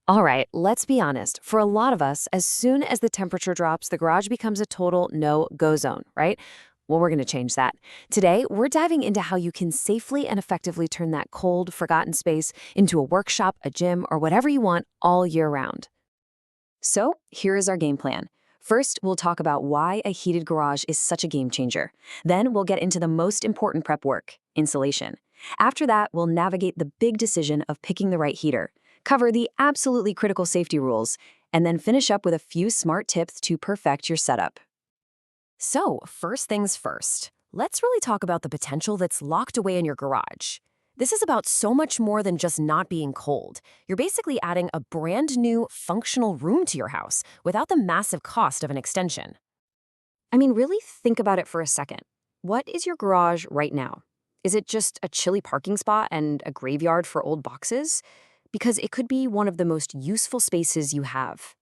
All right, let's be honest. For a lot of us, as soon as the temperature drops, the garage becomes a total no-go zone, right? Well, we're going to change that. Today, we're diving into how you can safely and effectively turn that cold, forgotten space into a workshop, a gym, or whatever you want all year round. So, here is our game plan. First, we'll talk about why a heated garage is such a game changer. Then, we'll get into the most important prep work, insulation. After that, we'll navigate the big decision of picking the right heater, cover the absolutely critical safety rules, and then finish up with a few smart tips to perfect your setup. So, first things first, let's really talk about the potential that's locked away in your garage. This is about so much more than just not being cold. You're basically adding a brand new, functional room to your house without the massive cost of an extension. I mean, really think about it for a second. What is your garage right now? Is it just a chilly parking spot and a graveyard for old boxes? Because it could be one of the most useful spaces you have.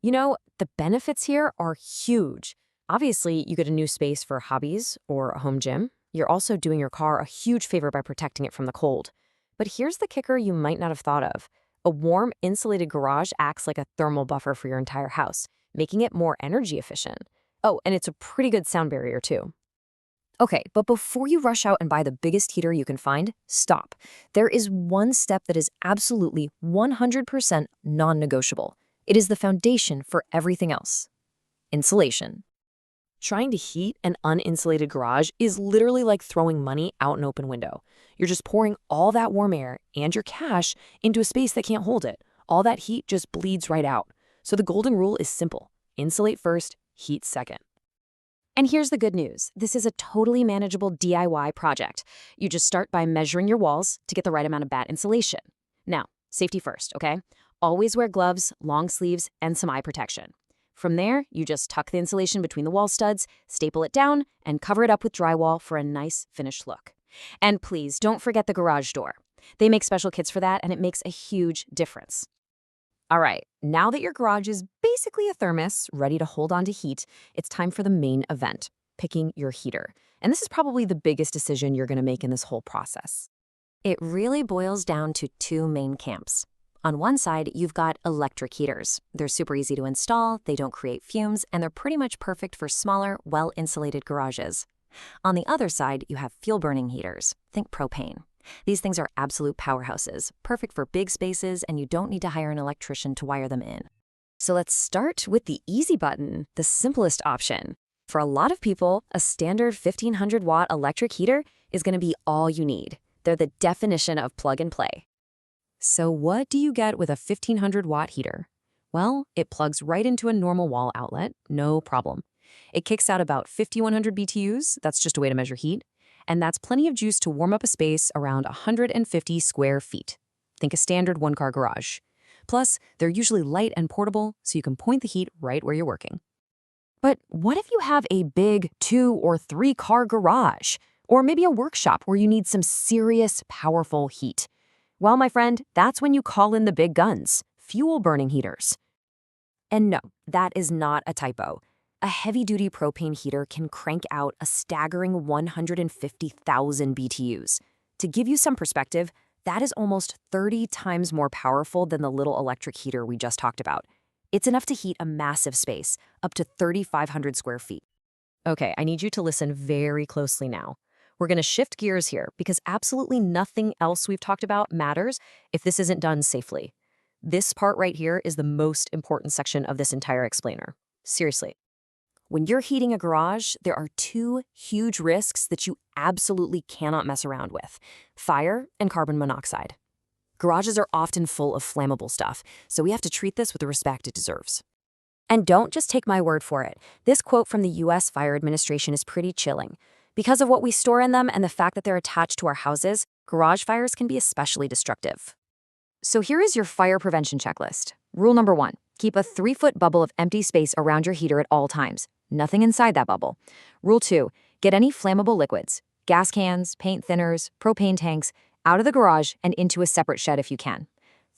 You know, the benefits here are huge. Obviously, you get a new space for hobbies or a home gym. You're also doing your car a huge favor by protecting it from the cold. But here's the kicker you might not have thought of. A warm, insulated garage acts like a thermal buffer for your entire house, making it more energy efficient. Oh, and it's a pretty good sound barrier, too. Okay, but before you rush out and buy the biggest heater you can find, stop. There is one step that is absolutely 100% non-negotiable. It is the foundation for everything else. Insulation. Trying to heat an uninsulated garage is literally like throwing money out an open window. You're just pouring all that warm air and your cash into a space that can't hold it. All that heat just bleeds right out. So the golden rule is simple. Insulate first, heat second. And here's the good news. This is a totally manageable DIY project. You just start by measuring your walls to get the right amount of bat insulation. Now, safety first, okay? Always wear gloves, long sleeves, and some eye protection. From there, you just tuck the insulation between the wall studs, staple it down, and cover it up with drywall for a nice finished look. And please, don't forget the garage door. They make special kits for that, and it makes a huge difference. All right, now that your garage is basically a thermos, ready to hold on to heat, it's time for the main event, picking your heater. And this is probably the biggest decision you're going to make in this whole process. It really boils down to two main camps. On one side, you've got electric heaters. They're super easy to install, they don't create fumes, and they're pretty much perfect for smaller, well-insulated garages. On the other side, you have fuel-burning heaters. Think propane. These things are absolute powerhouses, perfect for big spaces, and you don't need to hire an electrician to wire them in. So let's start with the easy button, the simplest option. For a lot of people, a standard 1500-watt electric heater is going to be all you need. They're the definition of plug and play. So what do you get with a 1500-watt heater? Well, it plugs right into a normal wall outlet, no problem. It kicks out about 5100 BTUs, that's just a way to measure heat, and that's plenty of juice to warm up a space around 150 square feet. Think a standard one-car garage. Plus, they're usually light and portable, so you can point the heat right where you're working. But what if you have a big 2- or 3-car garage? Or maybe a workshop where you need some serious, powerful heat? Well, my friend, that's when you call in the big guns, fuel-burning heaters. And no, that is not a typo. A heavy-duty propane heater can crank out a staggering 150,000 BTUs. To give you some perspective, that is almost 30 times more powerful than the little electric heater we just talked about. It's enough to heat a massive space, up to 3,500 square feet. Okay, I need you to listen very closely now. We're going to shift gears here because absolutely nothing else we've talked about matters if this isn't done safely. This part right here is the most important section of this entire explainer. Seriously. When you're heating a garage, there are two huge risks that you absolutely cannot mess around with: fire and carbon monoxide. Garages are often full of flammable stuff, so we have to treat this with the respect it deserves. And don't just take my word for it. This quote from the U.S. Fire Administration is pretty chilling. Because of what we store in them and the fact that they're attached to our houses, garage fires can be especially destructive. So here is your fire prevention checklist. Rule number 1, keep a 3-foot bubble of empty space around your heater at all times. Nothing inside that bubble. Rule 2, get any flammable liquids, gas cans, paint thinners, propane tanks, out of the garage and into a separate shed if you can.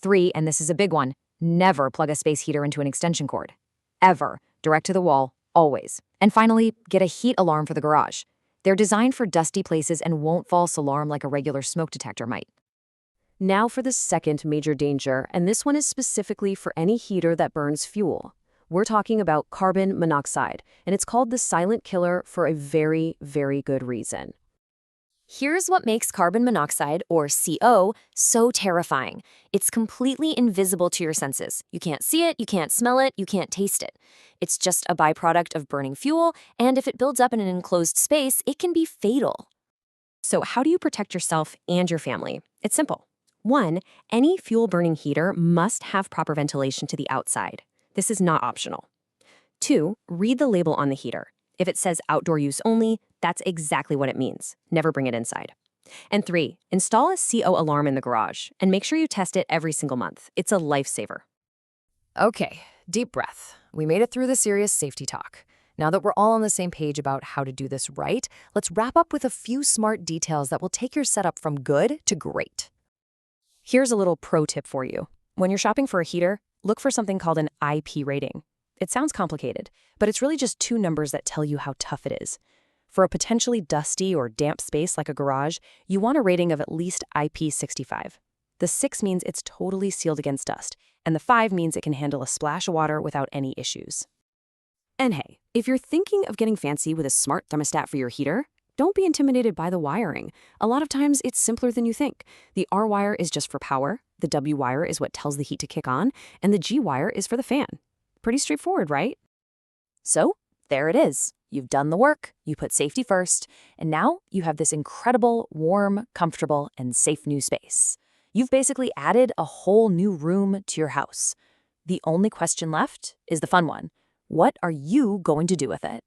3, and this is a big one, never plug a space heater into an extension cord. Ever. Direct to the wall, always. And finally, get a heat alarm for the garage. They're designed for dusty places and won't false alarm like a regular smoke detector might. Now for the second major danger, and this one is specifically for any heater that burns fuel. We're talking about carbon monoxide, and it's called the silent killer for a very, very good reason. Here's what makes carbon monoxide, or CO, so terrifying. It's completely invisible to your senses. You can't see it, you can't smell it, you can't taste it. It's just a byproduct of burning fuel, and if it builds up in an enclosed space, it can be fatal. So how do you protect yourself and your family? It's simple. 1, any fuel-burning heater must have proper ventilation to the outside. This is not optional. 2, read the label on the heater. If it says outdoor use only, that's exactly what it means. Never bring it inside. And 3, install a CO alarm in the garage and make sure you test it every single month. It's a lifesaver. Okay, deep breath. We made it through the serious safety talk. Now that we're all on the same page about how to do this right, let's wrap up with a few smart details that will take your setup from good to great. Here's a little pro tip for you. When you're shopping for a heater, look for something called an IP rating. It sounds complicated, but it's really just 2 numbers that tell you how tough it is. For a potentially dusty or damp space like a garage, you want a rating of at least IP65. The 6 means it's totally sealed against dust, and the 5 means it can handle a splash of water without any issues. And hey, if you're thinking of getting fancy with a smart thermostat for your heater, don't be intimidated by the wiring. A lot of times it's simpler than you think. The R wire is just for power, the W wire is what tells the heat to kick on, and the G wire is for the fan. Pretty straightforward, right? So, there it is. You've done the work, you put safety first, and now you have this incredible, warm, comfortable, and safe new space. You've basically added a whole new room to your house. The only question left is the fun one. What are you going to do with it?